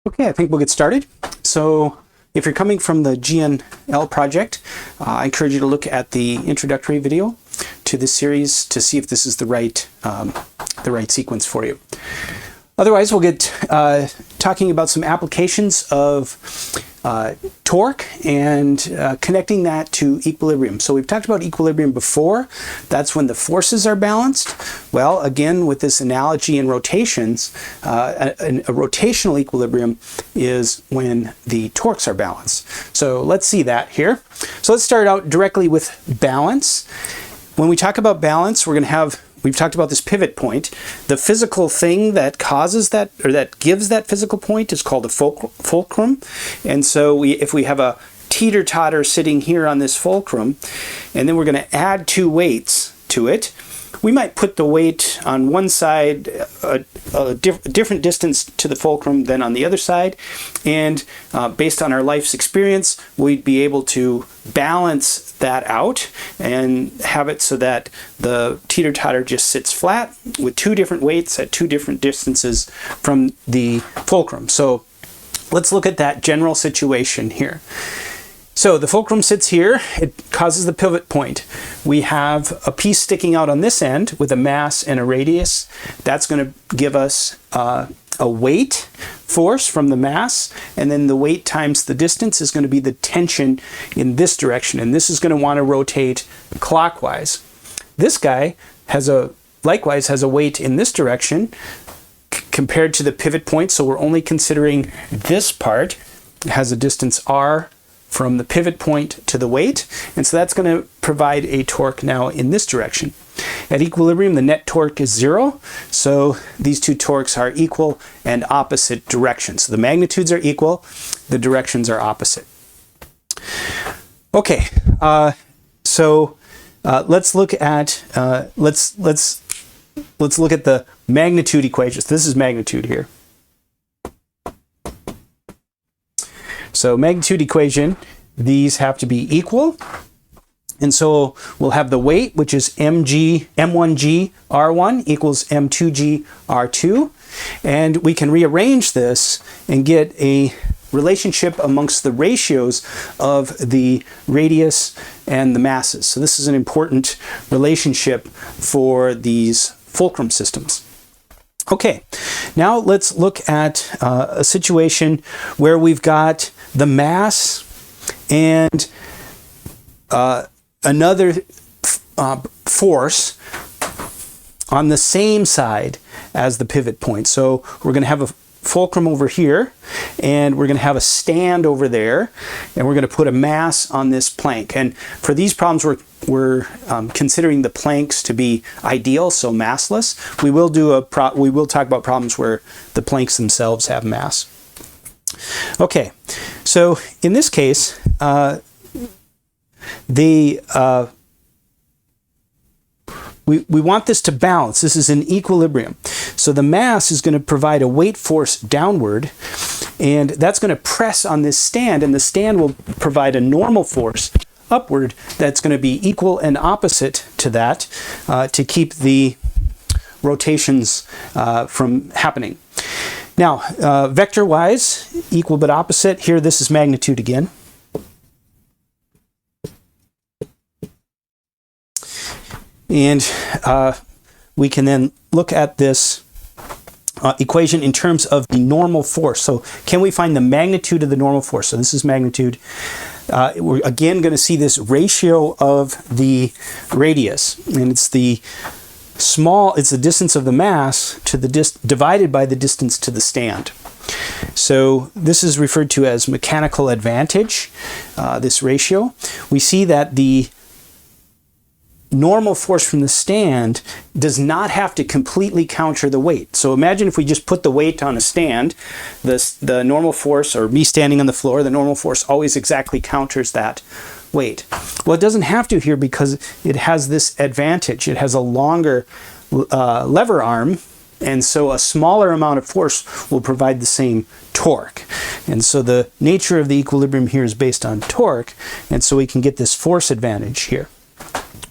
Okay, I think we'll get started. So if you're coming from the GNL project, I encourage you to look at the introductory video to this series to see if this is the right sequence for you. Otherwise, we'll get talking about some applications of torque and connecting that to equilibrium. So we've talked about equilibrium before. That's when the forces are balanced. Well, again, with this analogy in rotations, a rotational equilibrium is when the torques are balanced. So let's see that here. So let's start out directly with balance. When we talk about balance, we've talked about this pivot point. The physical thing that causes that, or that gives that physical point, is called a fulcrum. And so if we have a teeter-totter sitting here on this fulcrum, and then we're going to add two weights to it, we might put the weight on one side a different distance to the fulcrum than on the other side, and based on our life's experience, we'd be able to balance that out and have it so that the teeter-totter just sits flat with two different weights at two different distances from the fulcrum. So let's look at that general situation here. So the fulcrum sits here, it causes the pivot point. We have a piece sticking out on this end with a mass and a radius. That's going to give us a weight force from the mass, and then the weight times the distance is going to be the tension in this direction, and this is going to want to rotate clockwise. This guy likewise has a weight in this direction compared to the pivot point, so we're only considering this part. It has a distance r from the pivot point to the weight, and so that's going to provide a torque now in this direction. At equilibrium, the net torque is 0, so these two torques are equal and opposite directions. So the magnitudes are equal, the directions are opposite. Okay, so let's look at let's look at the magnitude equations. This is magnitude here. So magnitude equation, these have to be equal. And so we'll have the weight, which is m1g r1 equals m2g r2. And we can rearrange this and get a relationship amongst the ratios of the radius and the masses. So this is an important relationship for these fulcrum systems. Okay, now let's look at a situation where we've got the mass and another force on the same side as the pivot point. So we're going to have a fulcrum over here, and we're going to have a stand over there, and we're going to put a mass on this plank. And for these problems, we're considering the planks to be ideal, so massless. We will talk about problems where the planks themselves have mass. Okay, so in this case, we want this to balance. This is an equilibrium. So the mass is going to provide a weight force downward, and that's going to press on this stand, and the stand will provide a normal force upward that's going to be equal and opposite to that to keep the rotations from happening. Now, vector-wise, equal but opposite. Here, this is magnitude again. And we can then look at this equation in terms of the normal force. So can we find the magnitude of the normal force? So this is magnitude. We're again going to see this ratio of the radius, and it's the distance of the mass to the divided by the distance to the stand. So this is referred to as mechanical advantage, this ratio. We see that the normal force from the stand does not have to completely counter the weight. So imagine if we just put the weight on a stand, the normal force, or me standing on the floor, the normal force always exactly counters that weight. Well, it doesn't have to here because it has this advantage. It has a longer lever arm, and so a smaller amount of force will provide the same torque. And so the nature of the equilibrium here is based on torque, and so we can get this force advantage here.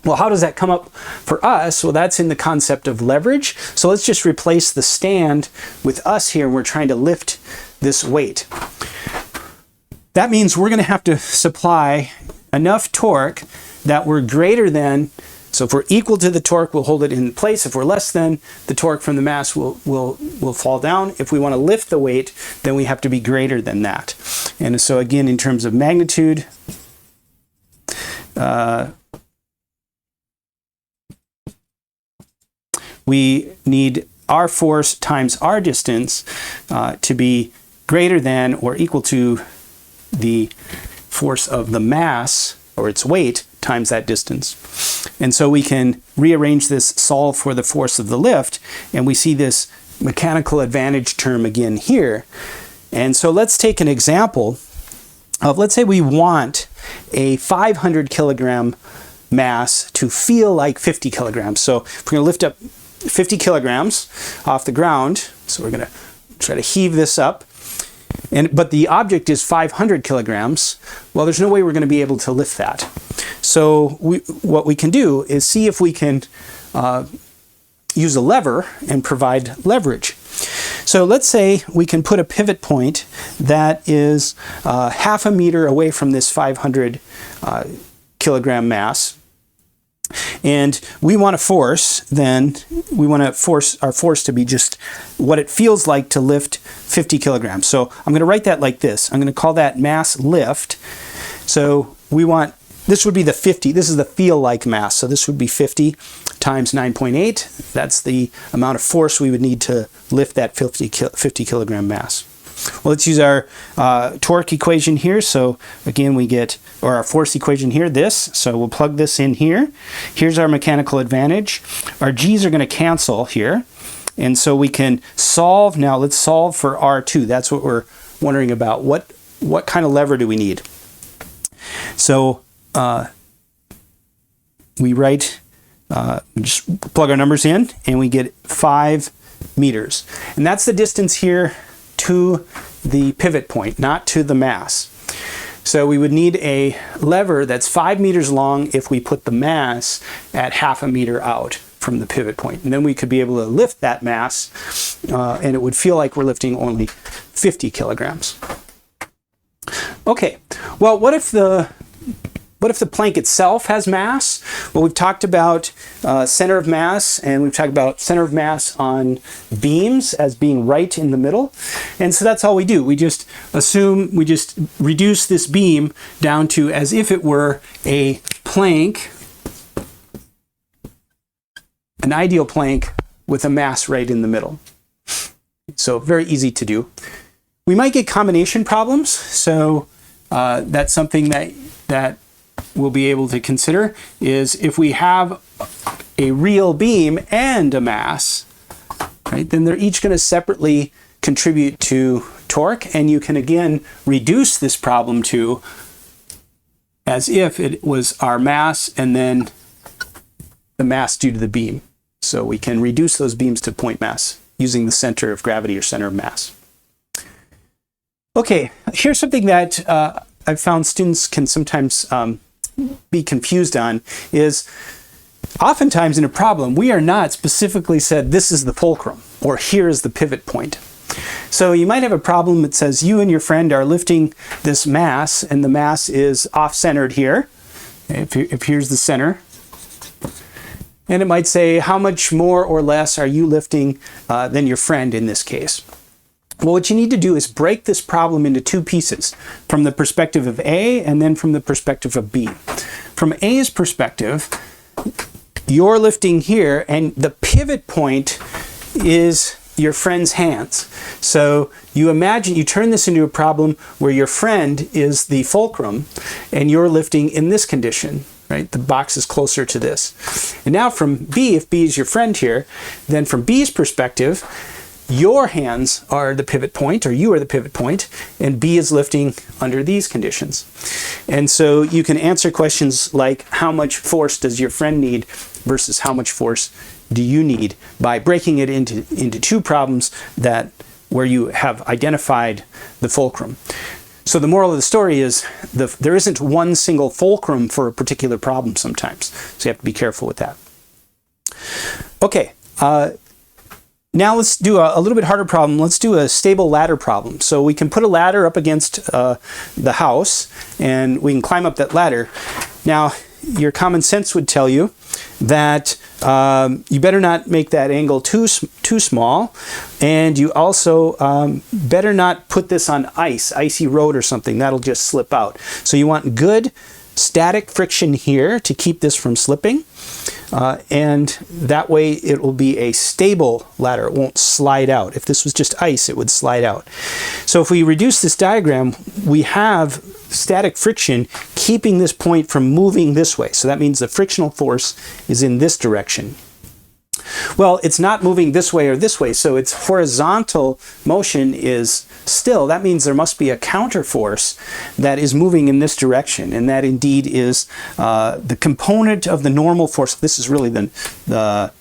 Well, how does that come up for us? Well, that's in the concept of leverage. So let's just replace the stand with us here. We're trying to lift this weight. That means we're going to have to supply enough torque that we're greater than, so if we're equal to the torque, we'll hold it in place. If we're less than, the torque from the mass will fall down. If we want to lift the weight, then we have to be greater than that. And so again, in terms of magnitude, we need our force times our distance to be greater than or equal to the force of the mass, or its weight, times that distance. And so we can rearrange this, solve for the force of the lift, and we see this mechanical advantage term again here. And so let's take an example of, let's say we want a 500 kilogram mass to feel like 50 kilograms. So if we're going to lift up 50 kilograms off the ground, so we're going to try to heave this up, but the object is 500 kilograms, well, there's no way we're going to be able to lift that. So what we can do is see if we can use a lever and provide leverage. So let's say we can put a pivot point that is half a meter away from this 500 kilogram mass. And we want to force, then we want to force our force to be just what it feels like to lift 50 kilograms. So I'm going to write that like this. I'm going to call that mass lift. So we want, this would be the 50. This is the feel like mass. So this would be 50 times 9.8. That's the amount of force we would need to lift that 50 kilogram mass. Well, let's use our torque equation here. So again, we get, or our force equation here, this. So we'll plug this in here. Here's our mechanical advantage. Our G's are going to cancel here. And so we can solve, now let's solve for R2. That's what we're wondering about. What kind of lever do we need? So we write, just plug our numbers in, and we get 5 meters. And that's the distance here to the pivot point, not to the mass. So we would need a lever that's 5 meters long if we put the mass at half a meter out from the pivot point. And then we could be able to lift that mass, and it would feel like we're lifting only 50 kilograms. Okay, well, what if the plank itself has mass? Well, we've talked about center of mass, and we've talked about center of mass on beams as being right in the middle. And so that's all we do. We just assume, we just reduce this beam down to as if it were a plank, an ideal plank with a mass right in the middle. So very easy to do. We might get combination problems. So that's something that we'll be able to consider, is if we have a real beam and a mass, right, then they're each going to separately contribute to torque, and you can again reduce this problem to as if it was our mass and then the mass due to the beam. So we can reduce those beams to point mass using the center of gravity or center of mass. Okay, here's something that I've found students can sometimes be confused on, is oftentimes in a problem we are not specifically said this is the fulcrum or here is the pivot point. So you might have a problem that says you and your friend are lifting this mass, and the mass is off-centered here. If here's the center, and it might say how much more or less are you lifting than your friend in this case. Well, what you need to do is break this problem into two pieces, from the perspective of A and then from the perspective of B. From A's perspective, you're lifting here, and the pivot point is your friend's hands. So you imagine, you turn this into a problem where your friend is the fulcrum and you're lifting in this condition, right? The box is closer to this. And now from B, if B is your friend here, then from B's perspective, your hands are the pivot point, or you are the pivot point, and B is lifting under these conditions. And so you can answer questions like how much force does your friend need versus how much force do you need by breaking it into two problems where you have identified the fulcrum. So the moral of the story is there isn't one single fulcrum for a particular problem sometimes. So you have to be careful with that. Okay. Now let's do a little bit harder problem. Let's do a stable ladder problem. So we can put a ladder up against the house, and we can climb up that ladder. Now, your common sense would tell you that you better not make that angle too small, and you also better not put this on icy road or something. That'll just slip out. So you want good static friction here to keep this from slipping, and that way it will be a stable ladder. It won't slide out. If this was just ice, it would slide out. So if we reduce this diagram, we have static friction keeping this point from moving this way. So that means the frictional force is in this direction. Well, it's not moving this way or this way, so its horizontal motion is still. That means there must be a counterforce that is moving in this direction, and that indeed is the component of the normal force. This is really well,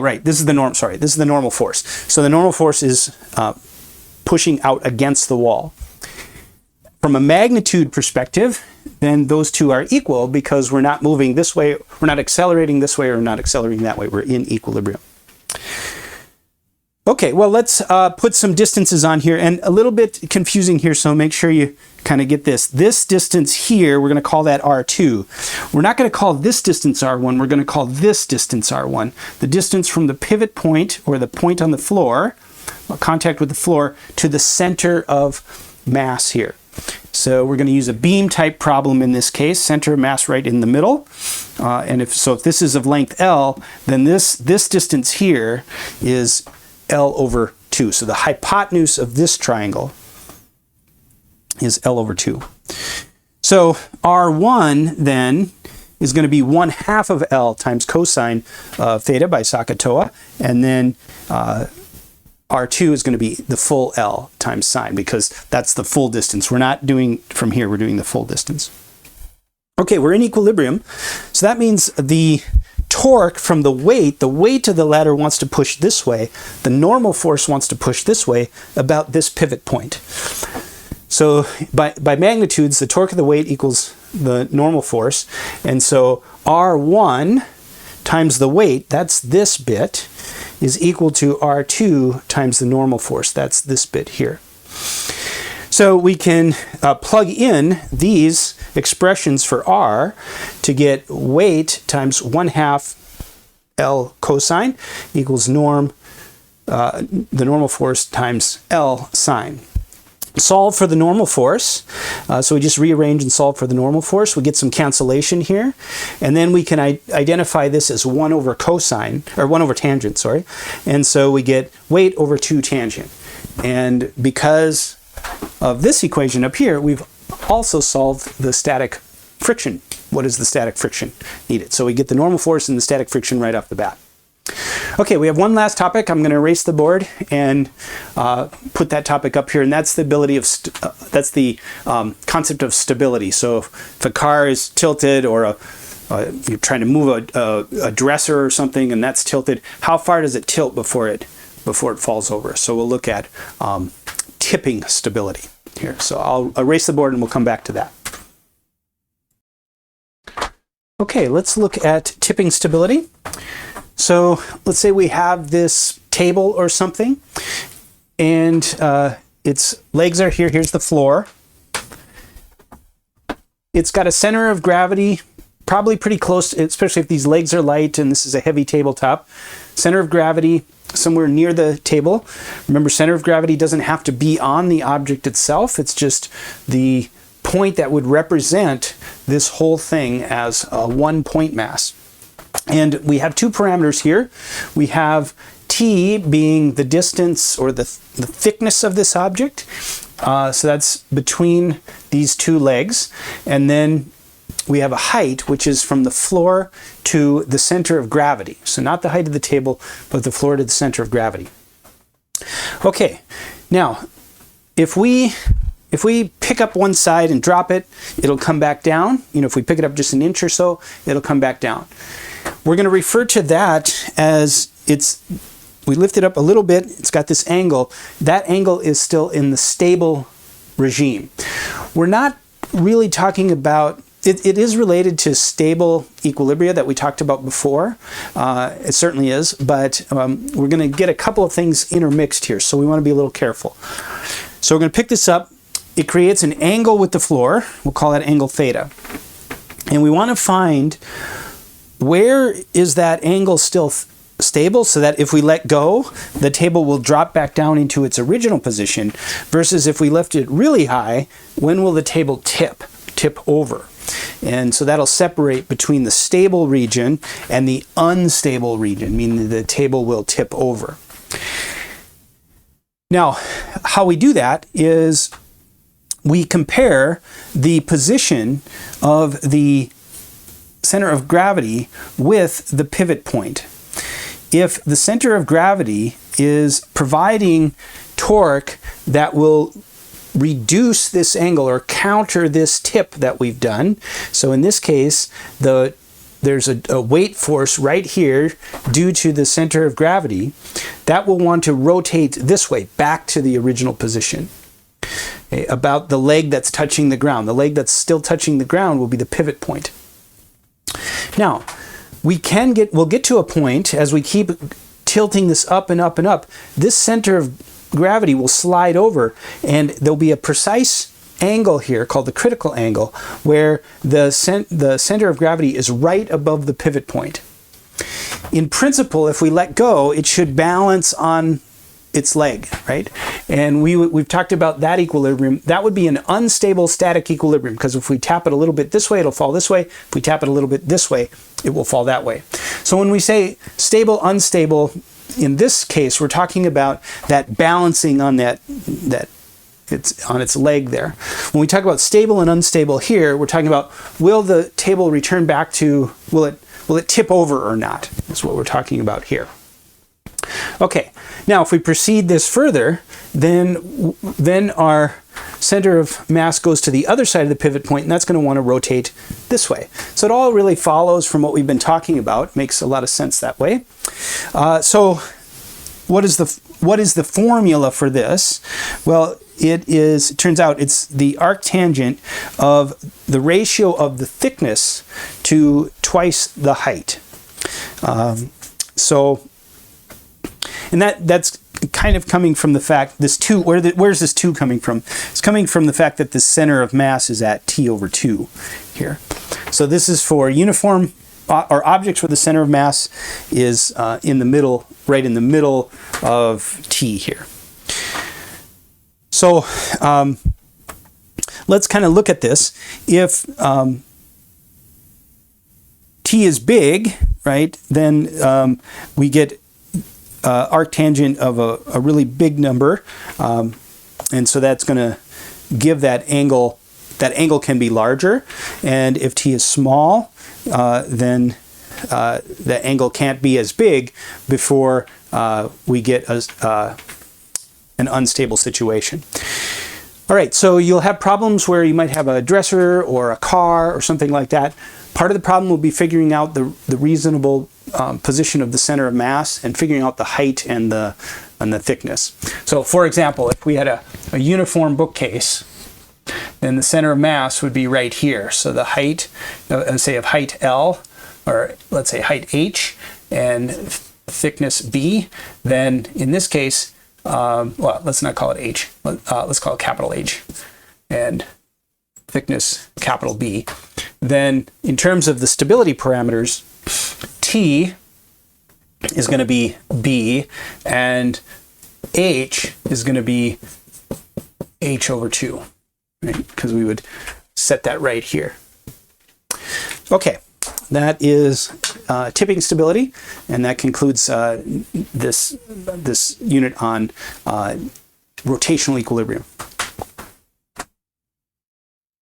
right, this is the norm. Sorry, this is the normal force. So the normal force is pushing out against the wall. From a magnitude perspective, then those two are equal because we're not moving this way, we're not accelerating this way, or not accelerating that way. We're in equilibrium. Okay, well, let's put some distances on here, and a little bit confusing here, so make sure you kind of get this. This distance here, we're going to call that R2. We're not going to call this distance R1, we're going to call this distance R1. The distance from the pivot point, or the point on the floor, contact with the floor, to the center of mass here. So we're going to use a beam type problem in this case, center of mass right in the middle. And if this is of length L, then this distance here is L over 2. So the hypotenuse of this triangle is L over 2. So R1 then is going to be 1/2 of L times cosine of theta by SOHCAHTOA, and then R2 is going to be the full L times sine, because that's the full distance. We're not doing from here, we're doing the full distance. Okay, we're in equilibrium. So that means the torque from the weight of the ladder wants to push this way. The normal force wants to push this way about this pivot point. So by magnitudes, the torque of the weight equals the normal force. And so R1 times the weight, that's this bit, is equal to R2 times the normal force. That's this bit here. So we can plug in these expressions for R to get weight times 1/2 L cosine equals the normal force times L sine. Solve for the normal force. So we just rearrange and solve for the normal force. We get some cancellation here. And then we can identify this as 1 over cosine, or 1 over tangent, sorry. And so we get weight over 2 tangent. And because of this equation up here, we've also solved the static friction. What is the static friction needed? So we get the normal force and the static friction right off the bat. Okay, we have one last topic. I'm going to erase the board and put that topic up here, and that's the ability of that's the concept of stability. So if a car is tilted, or you're trying to move a dresser or something, and that's tilted, how far does it tilt before it falls over? So we'll look at tipping stability here. So I'll erase the board and we'll come back to that. Okay, let's look at tipping stability. So let's say we have this table or something, and its legs are here. Here's the floor. It's got a center of gravity probably pretty close, especially if these legs are light and this is a heavy tabletop. Center of gravity somewhere near the table. Remember, center of gravity doesn't have to be on the object itself. It's just the point that would represent this whole thing as a one-point mass. And we have two parameters here. We have t being the distance or the thickness of this object. So that's between these two legs. And then we have a height, which is from the floor to the center of gravity. So not the height of the table, but the floor to the center of gravity. Okay, now if we pick up one side and drop it, it'll come back down. You know, if we pick it up just an inch or so, it'll come back down. We're going to refer to that as we lift it up a little bit, it's got this angle. That angle is still in the stable regime. We're not really talking about it is related to stable equilibria that we talked about before. It certainly is, but we're going to get a couple of things intermixed here, so we want to be a little careful. So we're going to pick this up. It creates an angle with the floor. We'll call that angle theta. And we want to find where is that angle still stable, so that if we let go, the table will drop back down into its original position, versus if we left it really high, when will the table tip over? And so that'll separate between the stable region and the unstable region, meaning the table will tip over. Now, how we do that is we compare the position of the center of gravity with the pivot point. If the center of gravity is providing torque that will reduce this angle or counter this tip that we've done, so in this case, there's a weight force right here due to the center of gravity, that will want to rotate this way, back to the original position. Okay, about the leg that's touching the ground. The leg that's still touching the ground will be the pivot point. Now, we'll get to a point as we keep tilting this up and up and up, this center of gravity will slide over, and there'll be a precise angle here called the critical angle where the center of gravity is right above the pivot point. In principle, if we let go, it should balance on its leg, right? And we've talked about that equilibrium. That would be an unstable static equilibrium, because if we tap it a little bit this way, it'll fall this way. If we tap it a little bit this way, it will fall that way. So when we say stable, unstable, in this case, we're talking about that balancing on it's on its leg there. When we talk about stable and unstable here, we're talking about, will the table return back to, will it tip over or not? That's what we're talking about here. Okay, now if we proceed this further, then our center of mass goes to the other side of the pivot point, and that's going to want to rotate this way. So it all really follows from what we've been talking about. Makes a lot of sense that way. So what is the formula for this? Well, it turns out it's the arctangent of the ratio of the thickness to twice the height. And that's kind of coming from the fact, this 2, where's this 2 coming from? It's coming from the fact that the center of mass is at t/2 here. So this is for uniform, or objects where the center of mass is in the middle, right in the middle of t here. So let's kind of look at this. If t is big, right, then we get arctangent of a really big number, and so that's going to give that angle. That angle can be larger, and if t is small, then the angle can't be as big before we get an unstable situation. All right, so you'll have problems where you might have a dresser or a car or something like that. Part of the problem will be figuring out the reasonable position of the center of mass and figuring out the height and the thickness. So for example, if we had a uniform bookcase, then the center of mass would be right here. So the height, say of height L, or let's say height H, and thickness B, then in this case, well, let's not call it H, let's call it capital H, and thickness capital B. Then in terms of the stability parameters, T is going to be B, and H is going to be H/2, right? Because we would set that right here. Okay, that is tipping stability, and that concludes this unit on rotational equilibrium.